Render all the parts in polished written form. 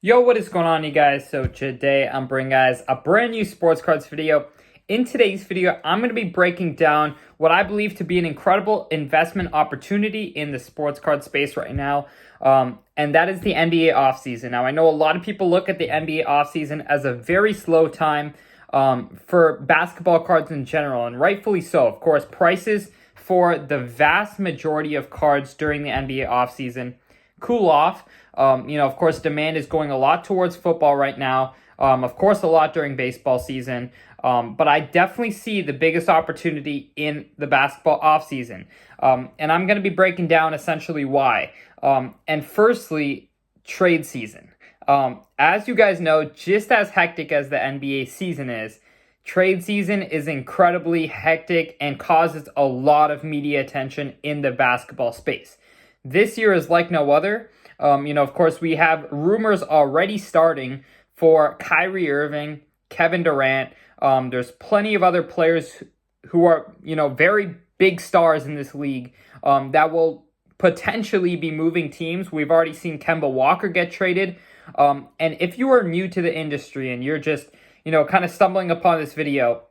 Yo, what is going on, you guys? So today I'm bringing guys a brand new sports cards video. In today's video, I'm going to be breaking down what I believe to be an incredible investment opportunity in the sports card space right now. And that is the NBA offseason. Now, I know a lot of people look at the NBA offseason as a very slow time for basketball cards in general, and rightfully so. Of course, prices for the vast majority of cards during the NBA offseason cool off. Of course, demand is going a lot towards football right now. Of course, a lot during baseball season. But I definitely see the biggest opportunity in the basketball offseason. And I'm going to be breaking down essentially why. And firstly, trade season. As you guys know, just as hectic as the NBA season is, trade season is incredibly hectic and causes a lot of media attention in the basketball space. This year is like no other. Of course, we have rumors already starting for Kyrie Irving, Kevin Durant. There's plenty of other players who are, very big stars in this league that will potentially be moving teams. We've already seen Kemba Walker get traded. And if you are new to the industry and you're just, kind of stumbling upon this video,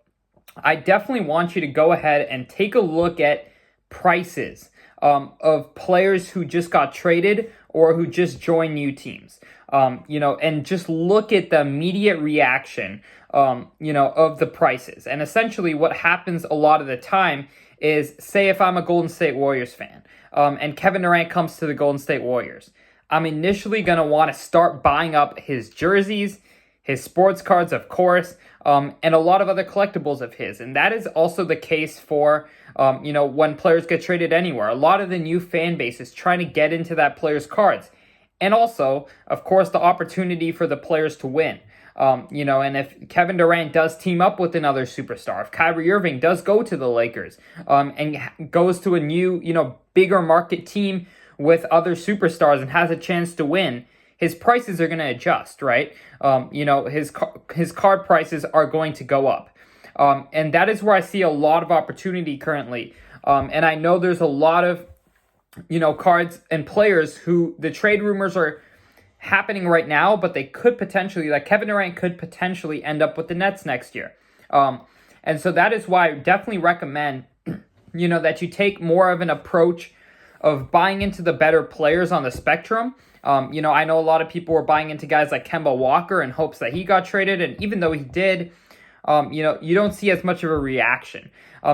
I definitely want you to go ahead and take a look at prices of players who just got traded or who just joined new teams, and just look at the immediate reaction, of the prices. And essentially what happens a lot of the time is, say if I'm a Golden State Warriors fan, and Kevin Durant comes to the Golden State Warriors, I'm initially going to want to start buying up his jerseys, his sports cards, of course, and a lot of other collectibles of his. And that is also the case for, when players get traded anywhere. A lot of the new fan base is trying to get into that player's cards. And also, of course, the opportunity for the players to win. And if Kevin Durant does team up with another superstar, if Kyrie Irving does go to the Lakers, and goes to a new, bigger market team with other superstars and has a chance to win, his prices are going to adjust, right? His card prices are going to go up. And that is where I see a lot of opportunity currently. And I know there's a lot of, cards and players who the trade rumors are happening right now, but they could potentially, like Kevin Durant could potentially end up with the Nets next year. And so that is why I definitely recommend, that you take more of an approach of buying into the better players on the spectrum. I know a lot of people were buying into guys like Kemba Walker in hopes that he got traded. And even though he did, you don't see as much of a reaction.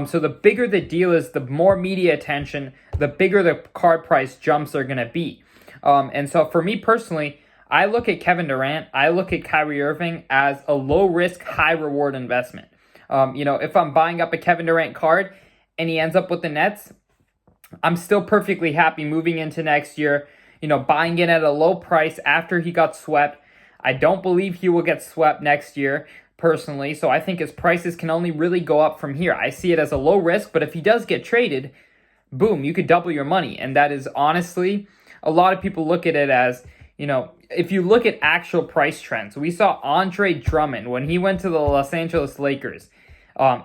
So the bigger the deal is, the more media attention, the bigger the card price jumps are going to be. And so for me personally, I look at Kevin Durant, I look at Kyrie Irving as a low risk, high reward investment. If I'm buying up a Kevin Durant card and he ends up with the Nets, I'm still perfectly happy moving into next year, buying it at a low price after he got swept. I don't believe he will get swept next year, personally, so I think his prices can only really go up from here. I see it as a low risk, but if he does get traded, boom, you could double your money. And that is honestly, a lot of people look at it as, if you look at actual price trends, we saw Andre Drummond when he went to the Los Angeles Lakers,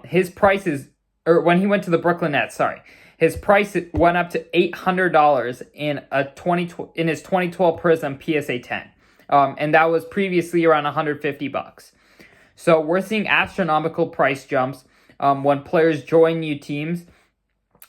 his prices, or when he went to the Brooklyn Nets, sorry, his price went up to $800 in his 2012 Prism PSA 10. And that was previously around $150. So we're seeing astronomical price jumps when players join new teams.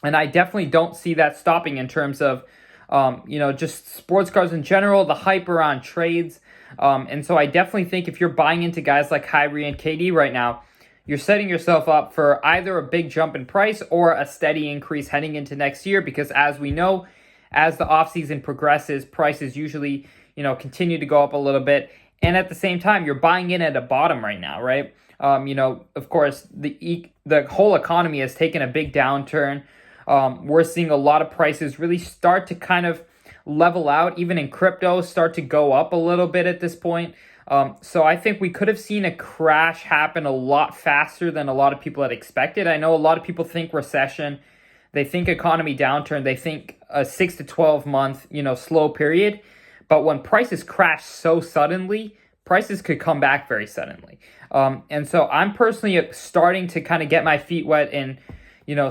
And I definitely don't see that stopping in terms of, just sports cards in general, the hype around trades. And so I definitely think if you're buying into guys like Kyrie and KD right now, you're setting yourself up for either a big jump in price or a steady increase heading into next year. Because as we know, as the offseason progresses, prices usually, continue to go up a little bit. And at the same time, you're buying in at a bottom right now, right? Of course, the whole economy has taken a big downturn. We're seeing a lot of prices really start to kind of level out, even in crypto, start to go up a little bit at this point. So I think we could have seen a crash happen a lot faster than a lot of people had expected. I know a lot of people think recession, they think economy downturn, they think a 6 to 12 month, slow period. But when prices crash so suddenly, prices could come back very suddenly. And so I'm personally starting to kind of get my feet wet in,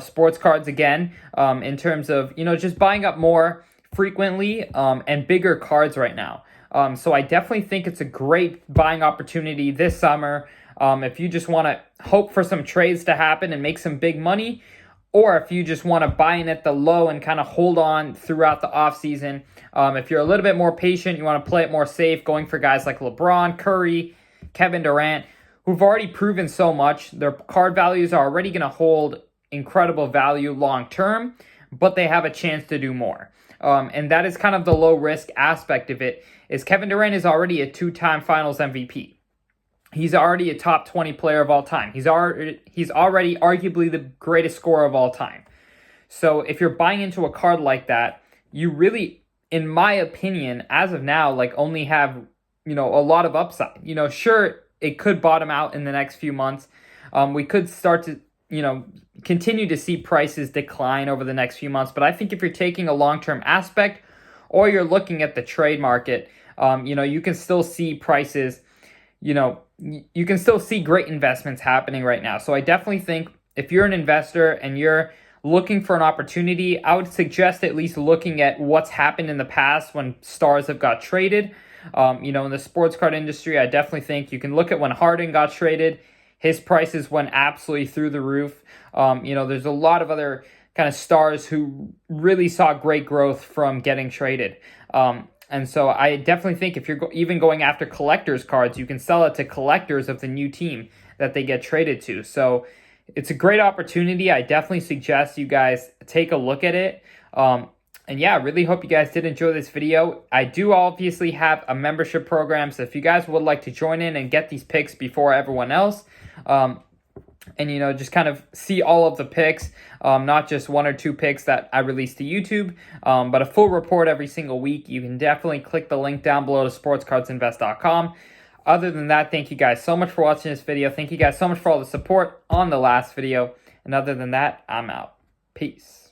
sports cards again, in terms of, just buying up more frequently and bigger cards right now. So I definitely think it's a great buying opportunity this summer. If you just want to hope for some trades to happen and make some big money, or if you just want to buy in at the low and kind of hold on throughout the offseason. If you're a little bit more patient, you want to play it more safe, going for guys like LeBron, Curry, Kevin Durant, who've already proven so much. Their card values are already going to hold incredible value long term, but they have a chance to do more. And that is kind of the low risk aspect of it, is Kevin Durant is already a 2-time finals MVP. He's already a top 20 player of all time. He's already arguably the greatest scorer of all time. So if you're buying into a card like that, you really, in my opinion, as of now, like only have, a lot of upside. Sure, it could bottom out in the next few months. We could start to, continue to see prices decline over the next few months. But I think if you're taking a long-term aspect, or you're looking at the trade market, you can still see prices, you can still see great investments happening right now. So I definitely think if you're an investor and you're looking for an opportunity, I would suggest at least looking at what's happened in the past when stars have got traded. In the sports card industry, I definitely think you can look at when Harden got traded. His prices went absolutely through the roof. There's a lot of other kind of stars who really saw great growth from getting traded. And so I definitely think if you're even going after collectors cards, you can sell it to collectors of the new team that they get traded to. So it's a great opportunity. I definitely suggest you guys take a look at it. And yeah, I really hope you guys did enjoy this video. I do obviously have a membership program, so if you guys would like to join in and get these picks before everyone else, and just kind of see all of the picks, not just 1 or 2 picks that I release to YouTube, but a full report every single week, you can definitely click the link down below to sportscardsinvest.com. Other than that, thank you guys so much for watching this video. Thank you guys so much for all the support on the last video. And other than that, I'm out. Peace.